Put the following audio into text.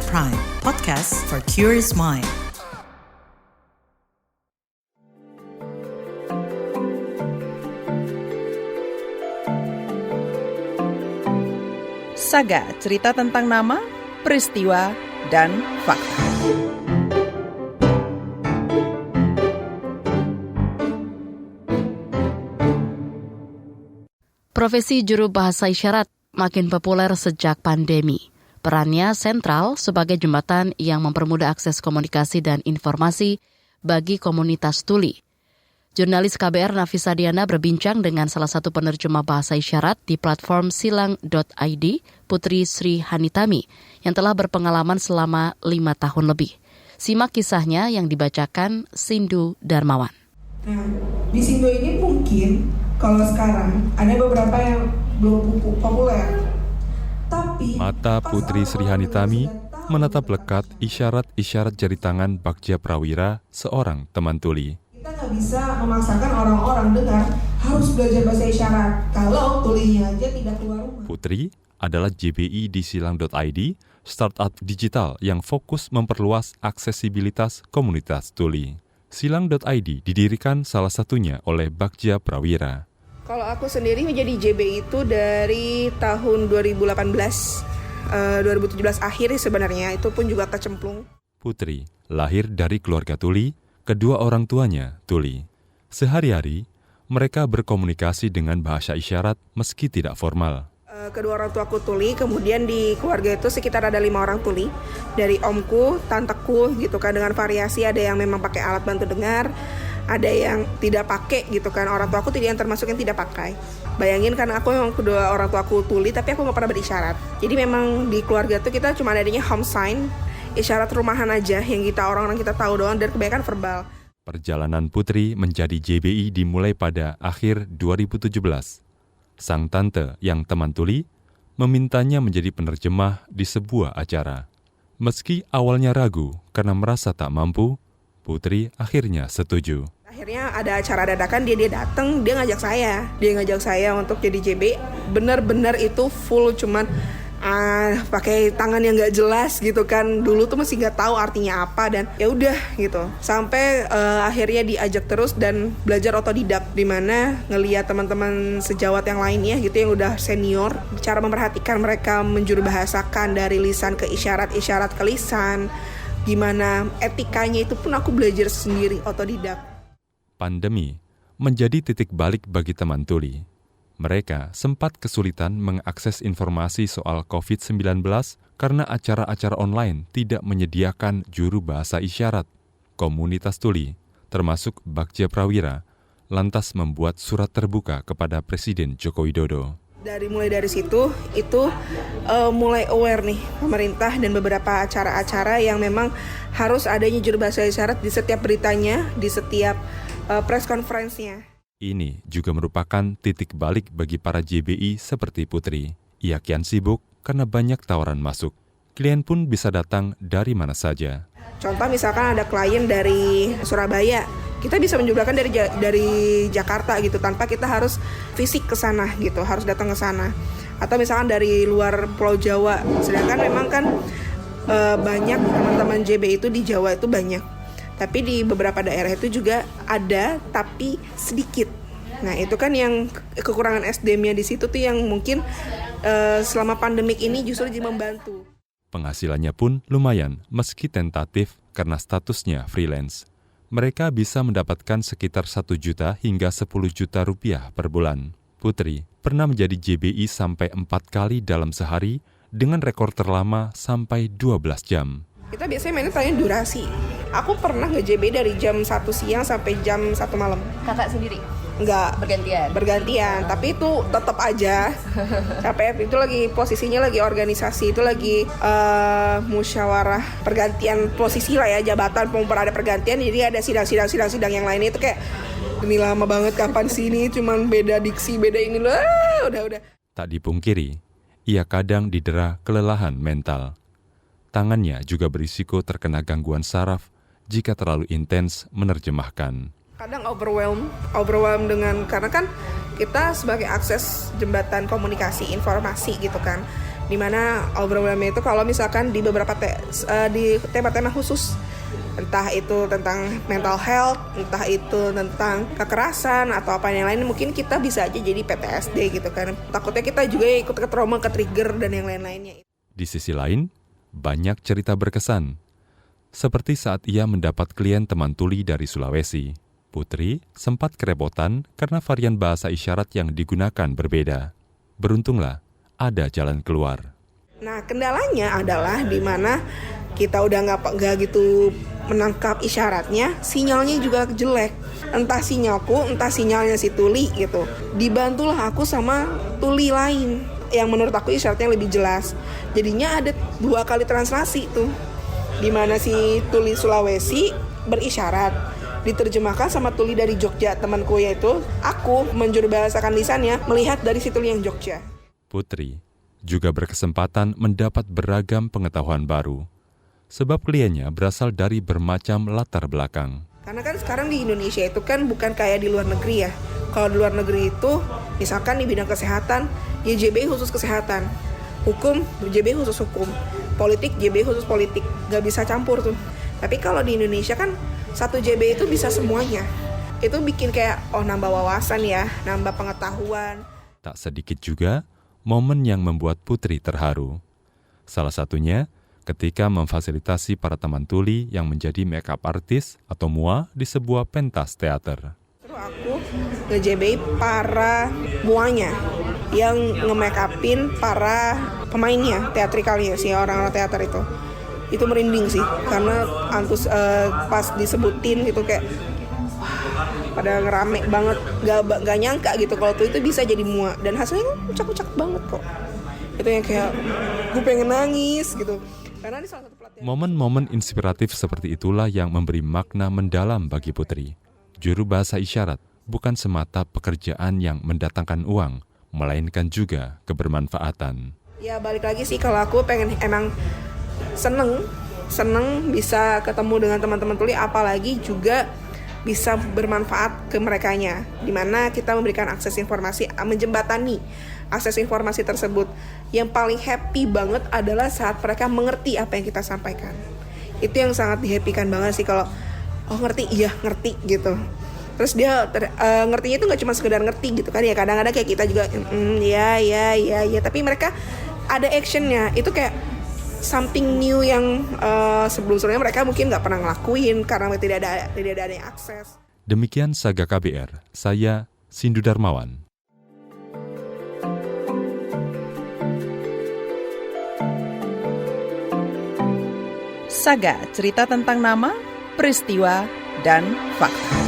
Prime, podcast for curious mind. Saga, cerita tentang nama, peristiwa, dan fakta. Profesi juru bahasa isyarat makin populer sejak pandemi. Perannya sentral sebagai jembatan yang mempermudah akses komunikasi dan informasi bagi komunitas tuli. Jurnalis KBR Nafisa Diana berbincang dengan salah satu penerjemah bahasa isyarat di platform silang.id, Putri Sri Hanitami, yang telah berpengalaman selama 5 tahun lebih. Simak kisahnya yang dibacakan Sindu Darmawan. Nah, di Sindo ini mungkin kalau sekarang ada beberapa yang belum populer. Tapi mata Putri Sri Hanitami menatap lekat isyarat-isyarat jari tangan Bagja Prawira, seorang teman tuli. Kita nggak bisa memaksakan orang-orang dengar harus belajar bahasa isyarat kalau tulinya aja tidak keluar rumah. Putri adalah JBI di silang.id, startup digital yang fokus memperluas aksesibilitas komunitas tuli. Silang.id didirikan salah satunya oleh Bagja Prawira. Kalau aku sendiri menjadi JBI itu dari tahun 2018, 2017 akhir sebenarnya, itu pun juga kecemplung. Putri lahir dari keluarga tuli, kedua orang tuanya tuli. Sehari-hari, mereka berkomunikasi dengan bahasa isyarat meski tidak formal. Kedua orang tuaku tuli, kemudian di keluarga itu sekitar ada 5 orang tuli. Dari omku, tanteku gitu kan, dengan variasi, ada yang memang pakai alat bantu dengar, ada yang tidak pakai gitu kan. Orang tuaku tidak yang termasuk yang tidak pakai. Bayangin kan, aku memang kedua orang tuaku tuli, tapi aku nggak pernah berisyarat. Jadi memang di keluarga itu kita cuma adanya home sign, isyarat rumahan aja yang orang-orang kita tahu doang, dan kebanyakan verbal. Perjalanan Putri menjadi JBI dimulai pada akhir 2017. Sang tante yang teman tuli memintanya menjadi penerjemah di sebuah acara. Meski awalnya ragu karena merasa tak mampu, Putri akhirnya setuju. Akhirnya ada acara dadakan, dia datang, dia ngajak saya untuk jadi JB. Bener-bener itu full cuman pakai tangan yang nggak jelas gitu kan. Dulu tuh masih nggak tahu artinya apa, dan ya udah gitu. Sampai akhirnya diajak terus dan belajar otodidak, di mana ngelihat teman-teman sejawat yang lainnya gitu yang udah senior, cara memperhatikan mereka menjuru bahasakan dari lisan ke isyarat, isyarat ke lisan, gimana etikanya itu pun aku belajar sendiri otodidak. Pandemi menjadi titik balik bagi teman tuli. Mereka sempat kesulitan mengakses informasi soal COVID-19 karena acara-acara online tidak menyediakan juru bahasa isyarat. Komunitas tuli, termasuk Bagja Prawira, lantas membuat surat terbuka kepada Presiden Joko Widodo. Mulai dari situ, itu mulai aware nih pemerintah dan beberapa acara-acara yang memang harus adanya juru bahasa isyarat di setiap beritanya, di setiap press conference-nya. Ini juga merupakan titik balik bagi para JBI seperti Putri. Ia kian sibuk karena banyak tawaran masuk. Klien pun bisa datang dari mana saja. Contoh misalkan ada klien dari Surabaya, kita bisa menjumlahkan dari Jakarta gitu, tanpa kita harus fisik ke sana gitu, harus datang ke sana. Atau misalkan dari luar Pulau Jawa, sedangkan memang kan banyak teman-teman JBI itu di Jawa itu banyak. Tapi di beberapa daerah itu juga ada, tapi sedikit. Nah itu kan yang kekurangan SDM-nya di situ tuh yang mungkin selama pandemik ini justru jadi membantu. Penghasilannya pun lumayan meski tentatif karena statusnya freelance. Mereka bisa mendapatkan sekitar 1 juta hingga 10 juta rupiah per bulan. Putri pernah menjadi JBI sampai 4 kali dalam sehari dengan rekor terlama sampai 12 jam. Kita biasanya mainnya tanya durasi. Aku pernah nge-JB dari jam 1 siang sampai jam 1 malam. Kakak sendiri? Enggak. Bergantian. Tapi itu tetap aja capek. Itu lagi posisinya lagi organisasi. Itu lagi musyawarah pergantian posisi lah ya, jabatan. Ada pergantian, jadi ada sidang yang lainnya itu kayak, ini lama banget kapan sih ini, cuman beda diksi, beda ini loh. Udah. Tak dipungkiri, ia kadang didera kelelahan mental. Tangannya juga berisiko terkena gangguan saraf jika terlalu intens menerjemahkan. Kadang overwhelm dengan, karena kan kita sebagai akses jembatan komunikasi informasi gitu kan, Dimana obrolannya itu kalau misalkan di beberapa di tema-tema khusus, entah itu tentang mental health, entah itu tentang kekerasan atau apa yang lain, mungkin kita bisa aja jadi PTSD gitu kan. Takutnya kita juga ikut ke trauma, ke trigger dan yang lain-lainnya. Di sisi lain, banyak cerita berkesan. Seperti saat ia mendapat klien teman tuli dari Sulawesi, Putri sempat kerepotan karena varian bahasa isyarat yang digunakan berbeda. Beruntunglah, ada jalan keluar. Nah, kendalanya adalah di mana kita udah nggak gitu menangkap isyaratnya, sinyalnya juga jelek. Entah sinyalku, entah sinyalnya si tuli gitu. Dibantulah aku sama tuli lain yang menurut aku isyaratnya lebih jelas. Jadinya ada 2 kali translasi tuh, di mana si tuli Sulawesi berisyarat, diterjemahkan sama tuli dari Jogja temanku, yaitu aku menjurubahasakan lisannya melihat dari si tuli yang Jogja. Putri juga berkesempatan mendapat beragam pengetahuan baru, sebab kliennya berasal dari bermacam latar belakang. Karena kan sekarang di Indonesia itu kan bukan kayak di luar negeri ya. Kalau di luar negeri itu, misalkan di bidang kesehatan, ya JBI khusus kesehatan, hukum, JBI khusus hukum, politik, JBI khusus politik, gak bisa campur tuh. Tapi kalau di Indonesia kan, satu JBI itu bisa semuanya. Itu bikin kayak, nambah wawasan ya, nambah pengetahuan. Tak sedikit juga momen yang membuat Putri terharu. Salah satunya ketika memfasilitasi para teman tuli yang menjadi makeup artist atau MUA di sebuah pentas teater. Aku nge-JBI para MUA-nya yang nge-make-upin para pemainnya, teatrikalnya, si orang-orang teater itu. Itu merinding sih, karena pas disebutin gitu kayak pada ngerame banget, gak nyangka gitu kalau tuh itu bisa jadi MUA, dan hasilnya ucak-ucak banget kok. Itu yang kayak gue pengen nangis gitu. Karena di salah satu pelatihan. Momen-momen inspiratif seperti itulah yang memberi makna mendalam bagi Putri. Juru bahasa isyarat bukan semata pekerjaan yang mendatangkan uang, melainkan juga kebermanfaatan. Ya balik lagi sih, kalau aku pengen emang seneng bisa ketemu dengan teman-teman tuli, apalagi juga bisa bermanfaat ke merekanya, dimana kita memberikan akses informasi, menjembatani akses informasi tersebut. Yang paling happy banget adalah saat mereka mengerti apa yang kita sampaikan. Itu yang sangat di-happy-kan banget sih, kalau ngerti gitu. Terus dia ngertinya itu nggak cuma sekedar ngerti gitu kan ya, kadang-kadang kayak kita juga ya, tapi mereka ada actionnya. Itu kayak something new yang sebelumnya mereka mungkin nggak pernah ngelakuin karena tidak ada yang akses. Demikian Saga KBR, saya Sindu Darmawan. Saga, cerita tentang nama, peristiwa, dan fakta.